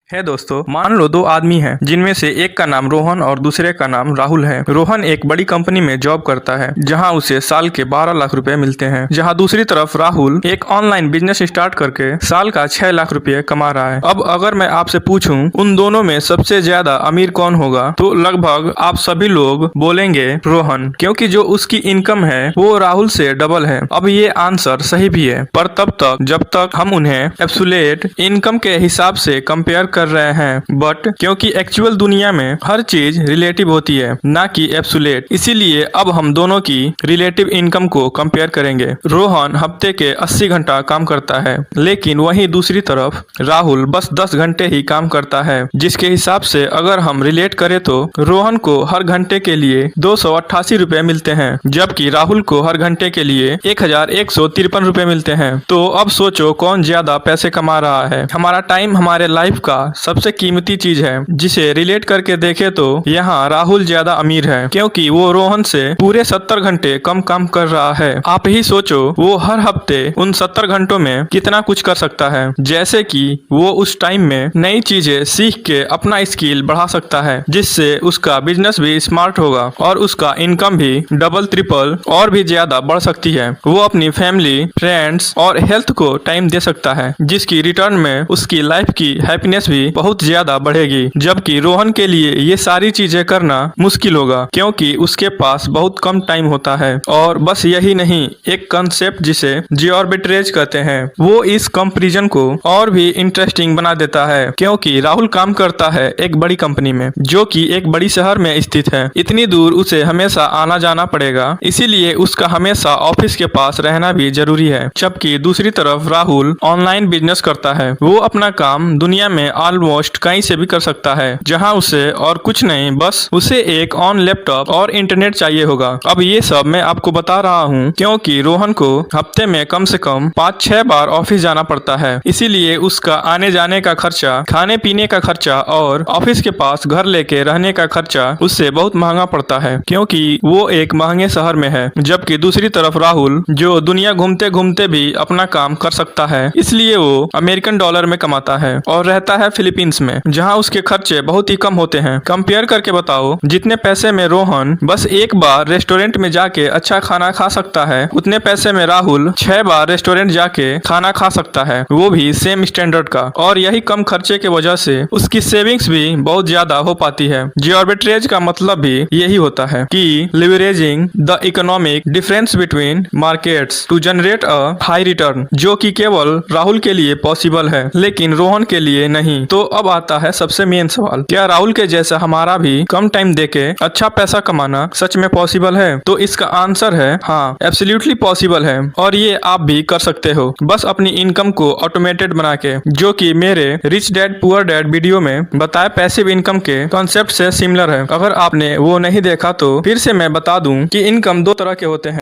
है दोस्तों, मान लो दो आदमी हैं जिनमें से एक का नाम रोहन और दूसरे का नाम राहुल है। रोहन एक बड़ी कंपनी में जॉब करता है जहां उसे साल के 12 लाख रुपए मिलते हैं, जहां दूसरी तरफ राहुल एक ऑनलाइन बिजनेस स्टार्ट करके साल का 6 लाख रुपए कमा रहा है। अब अगर मैं आपसे पूछूं उन दोनों में सबसे ज्यादा अमीर कौन होगा, तो लगभग आप सभी लोग बोलेंगे रोहन, क्योंकि जो उसकी इनकम है वो राहुल से डबल है। अब ये आंसर सही भी है, पर तब तक जब तक हम उन्हें एब्सोल्यूट इनकम के हिसाब से कंपेयर कर रहे हैं। बट क्योंकि एक्चुअल दुनिया में हर चीज रिलेटिव होती है, ना कि एब्सोल्यूट, इसीलिए अब हम दोनों की रिलेटिव इनकम को कंपेयर करेंगे। रोहन हफ्ते के 80 घंटा काम करता है, लेकिन वहीं दूसरी तरफ राहुल बस 10 घंटे ही काम करता है, जिसके हिसाब से अगर हम रिलेट करें तो रोहन को हर घंटे के लिए 288 रुपए मिलते हैं, जबकि राहुल को हर घंटे के लिए 1153 रुपए मिलते हैं। तो अब सोचो कौन ज्यादा पैसे कमा रहा है। हमारा टाइम हमारे लाइफ का सबसे कीमती चीज है, जिसे रिलेट करके देखे तो यहाँ राहुल ज्यादा अमीर है, क्योंकि वो रोहन से पूरे 70 घंटे कम काम कर रहा है। आप ही सोचो वो हर हफ्ते उन 70 घंटों में कितना कुछ कर सकता है, जैसे कि वो उस टाइम में नई चीजें सीख के अपना स्किल बढ़ा सकता है, जिससे उसका बिजनेस भी स्मार्ट होगा और उसका इनकम भी डबल ट्रिपल और भी ज्यादा बढ़ सकती है। वो अपनी फैमिली, फ्रेंड्स और हेल्थ को टाइम दे सकता है, जिसकी रिटर्न में उसकी लाइफ की हैप्पीनेस भी बहुत ज्यादा बढ़ेगी। जबकि रोहन के लिए ये सारी चीजें करना मुश्किल होगा, क्योंकि उसके पास बहुत कम टाइम होता है। और बस यही नहीं, एक कंसेप्ट जिसे जियोर्बिट्रेज कहते हैं, वो इस कंपैरिजन को और भी इंटरेस्टिंग बना देता है, क्योंकि राहुल काम करता है एक बड़ी कंपनी में, जो कि एक बड़ी शहर में स्थित है। इतनी दूर उसे हमेशा आना जाना पड़ेगा, इसीलिए उसका हमेशा ऑफिस के पास रहना भी जरूरी है। जबकि दूसरी तरफ राहुल ऑनलाइन बिजनेस करता है, वो अपना काम दुनिया में ऑलमोस्ट कहीं से भी कर सकता है, जहां उसे और कुछ नहीं, बस उसे एक ऑन लैपटॉप और इंटरनेट चाहिए होगा। अब ये सब मैं आपको बता रहा हूँ क्योंकि रोहन को हफ्ते में कम से कम 5-6 बार ऑफिस जाना पड़ता है, इसीलिए उसका आने जाने का खर्चा, खाने पीने का खर्चा और ऑफिस के पास घर लेके रहने का खर्चा उससे बहुत महंगा पड़ता है, क्योंकि वो एक महंगे शहर में है। जबकि दूसरी तरफ राहुल, जो दुनिया घूमते घूमते भी अपना काम कर सकता है, इसलिए वो अमेरिकन डॉलर में कमाता है और रहता है फिलीपींस में, जहां उसके खर्चे बहुत ही कम होते हैं। कंपेयर करके बताओ, जितने पैसे में रोहन बस एक बार रेस्टोरेंट में जाके अच्छा खाना खा सकता है, उतने पैसे में राहुल 6 बार रेस्टोरेंट जाके खाना खा सकता है, वो भी सेम स्टैंडर्ड का। और यही कम खर्चे के वजह से उसकी सेविंग्स भी बहुत ज्यादा हो पाती है। जियोर्बिट्रेज का मतलब भी यही होता है कि leveraging the economic difference between markets to generate a high return, जो कि केवल राहुल के लिए पॉसिबल है, लेकिन रोहन के लिए नहीं। तो अब आता है सबसे मेन सवाल, क्या राहुल के जैसा हमारा भी कम टाइम देके अच्छा पैसा कमाना सच में पॉसिबल है? तो इसका आंसर है हाँ, एब्सोल्युटली पॉसिबल है, और ये आप भी कर सकते हो, बस अपनी इनकम को ऑटोमेटेड बना के, जो कि मेरे rich dad poor dad video में बताए पैसिव इनकम के कॉन्सेप्ट से सिमिलर है। अगर आपने वो नहीं देखा तो फिर से मैं बता दूं कि इनकम दो तरह के होते हैं।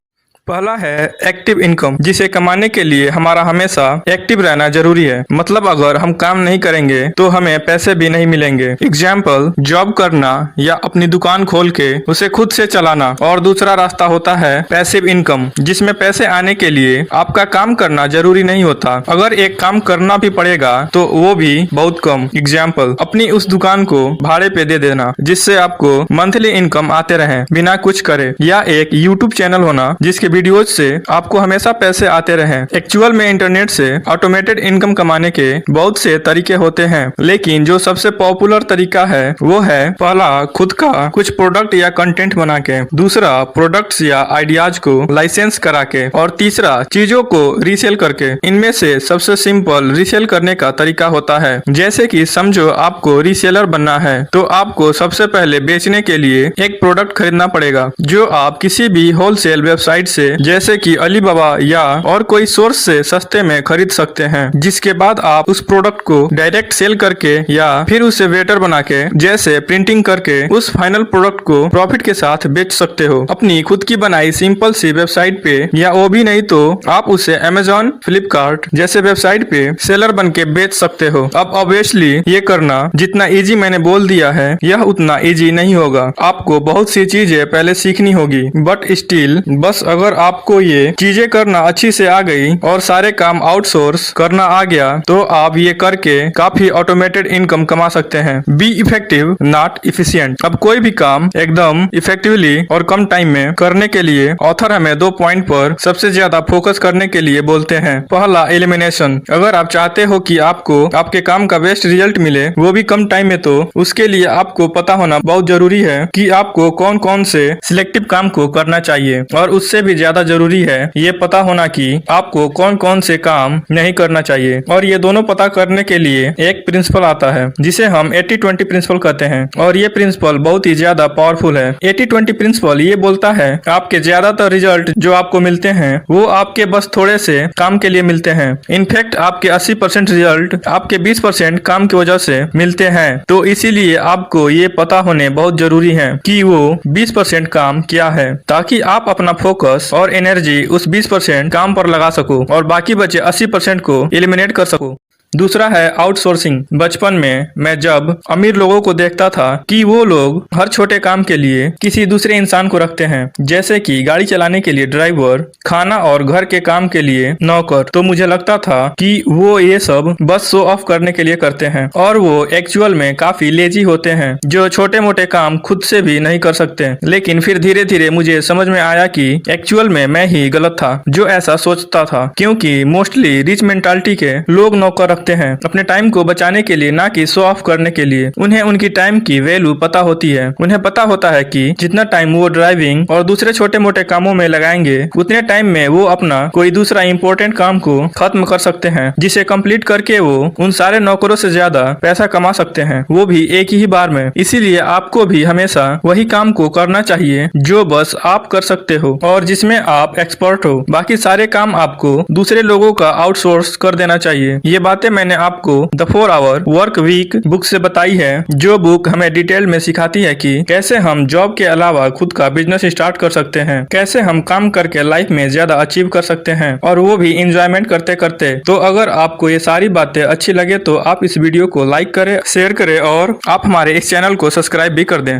पहला है एक्टिव इनकम, जिसे कमाने के लिए हमारा हमेशा एक्टिव रहना जरूरी है। मतलब अगर हम काम नहीं करेंगे तो हमें पैसे भी नहीं मिलेंगे। एग्जाम्पल, जॉब करना या अपनी दुकान खोल के उसे खुद से चलाना। और दूसरा रास्ता होता है पैसिव इनकम, जिसमें पैसे आने के लिए आपका काम करना जरूरी नहीं होता। अगर एक काम करना भी पड़ेगा तो वो भी बहुत कम। एग्जाम्पल, अपनी उस दुकान को भाड़े पे दे देना, जिससे आपको मंथली इनकम आते रहे बिना कुछ करे, या एक यूट्यूब चैनल होना जिसके वीडियोज से आपको हमेशा पैसे आते रहे। एक्चुअल में इंटरनेट से ऑटोमेटेड इनकम कमाने के बहुत से तरीके होते हैं, लेकिन जो सबसे पॉपुलर तरीका है वो है पहला, खुद का कुछ प्रोडक्ट या कंटेंट बना के, दूसरा प्रोडक्ट्स या आइडियाज को लाइसेंस करा के, और तीसरा चीजों को रीसेल करके। इनमें से सबसे सिंपल रीसेल करने का तरीका होता है, जैसे कि समझो आपको रीसेलर बनना है, तो आपको सबसे पहले बेचने के लिए एक प्रोडक्ट खरीदना पड़ेगा, जो आप किसी भी होलसेल वेबसाइट से, जैसे कि अलीबाबा या और कोई सोर्स से सस्ते में खरीद सकते हैं। जिसके बाद आप उस प्रोडक्ट को डायरेक्ट सेल करके या फिर उसे वेटर बना के, जैसे प्रिंटिंग करके, उस फाइनल प्रोडक्ट को प्रॉफिट के साथ बेच सकते हो अपनी खुद की बनाई सिंपल सी वेबसाइट पे, या वो भी नहीं तो आप उसे अमेजॉन, फ्लिपकार्ट जैसे वेबसाइट पे सेलर बन के बेच सकते हो। अब ऑब्वियसली ये करना जितना इजी मैंने बोल दिया है, यह उतना इजी नहीं होगा। आपको बहुत सी चीजें पहले सीखनी होगी, बट स्टिल बस अगर आपको ये चीजें करना अच्छी से आ गई और सारे काम आउटसोर्स करना आ गया तो आप ये करके काफी ऑटोमेटेड इनकम कमा सकते हैं। Be effective not efficient. अब कोई भी काम एकदम इफेक्टिवली और कम टाइम में करने के लिए ऑथर हमें 2 पॉइंट पर सबसे ज्यादा फोकस करने के लिए बोलते हैं। पहला, एलिमिनेशन। अगर आप चाहते हो कि आपको आपके काम का बेस्ट रिजल्ट मिले वो भी कम टाइम में, तो उसके लिए आपको पता होना बहुत जरूरी है कि आपको कौन कौन से सिलेक्टिव काम को करना चाहिए, और उससे भी ज्यादा जरूरी है ये पता होना कि आपको कौन कौन से काम नहीं करना चाहिए। और ये दोनों पता करने के लिए एक प्रिंसिपल आता है जिसे हम 80-20 प्रिंसिपल कहते हैं, और ये प्रिंसिपल बहुत ही ज्यादा पावरफुल है। 80-20 प्रिंसिपल ये बोलता है आपके ज्यादातर रिजल्ट जो आपको मिलते हैं वो आपके बस थोड़े से काम के लिए मिलते हैं। इनफैक्ट आपके 80% रिजल्ट आपके 20% काम की वजह से मिलते हैं। तो इसीलिए आपको ये पता होने बहुत जरूरी है कि वो 20% काम क्या है, ताकि आप अपना फोकस और एनर्जी उस 20% काम पर लगा सको और बाकी बचे 80% को एलिमिनेट कर सको। दूसरा है आउटसोर्सिंग। बचपन में मैं जब अमीर लोगों को देखता था कि वो लोग हर छोटे काम के लिए किसी दूसरे इंसान को रखते हैं, जैसे कि गाड़ी चलाने के लिए ड्राइवर, खाना और घर के काम के लिए नौकर, तो मुझे लगता था कि वो ये सब बस शो ऑफ करने के लिए करते हैं और वो एक्चुअल में काफी लेजी होते हैं जो छोटे मोटे काम खुद से भी नहीं कर सकते। लेकिन फिर धीरे धीरे मुझे समझ में आया कि एक्चुअल में मैं ही गलत था जो ऐसा सोचता था, क्योंकि मोस्टली रिच मेंटालिटी के लोग नौकर रखते हैं अपने टाइम को बचाने के लिए, ना कि शो ऑफ करने के लिए। उन्हें उनकी टाइम की वैल्यू पता होती है। उन्हें पता होता है कि जितना टाइम वो ड्राइविंग और दूसरे छोटे मोटे कामों में लगाएंगे उतने टाइम में वो अपना कोई दूसरा इम्पोर्टेंट काम को खत्म कर सकते हैं, जिसे कंप्लीट करके वो उन सारे नौकरों से ज्यादा पैसा कमा सकते हैं, वो भी एक ही बार में। इसीलिए आपको भी हमेशा वही काम को करना चाहिए जो बस आप कर सकते हो और जिसमें आप एक्सपर्ट हो। बाकी सारे काम आपको दूसरे लोगों का आउटसोर्स कर देना चाहिए। ये बातें मैंने आपको the 4 hour work week book से बताई है, जो बुक हमें डिटेल में सिखाती है कि कैसे हम जॉब के अलावा खुद का बिजनेस स्टार्ट कर सकते हैं, कैसे हम काम करके लाइफ में ज्यादा अचीव कर सकते हैं, और वो भी एंजॉयमेंट करते करते। तो अगर आपको ये सारी बातें अच्छी लगे तो आप इस वीडियो को लाइक करें, शेयर करें और आप हमारे इस चैनल को सब्सक्राइब भी कर दें।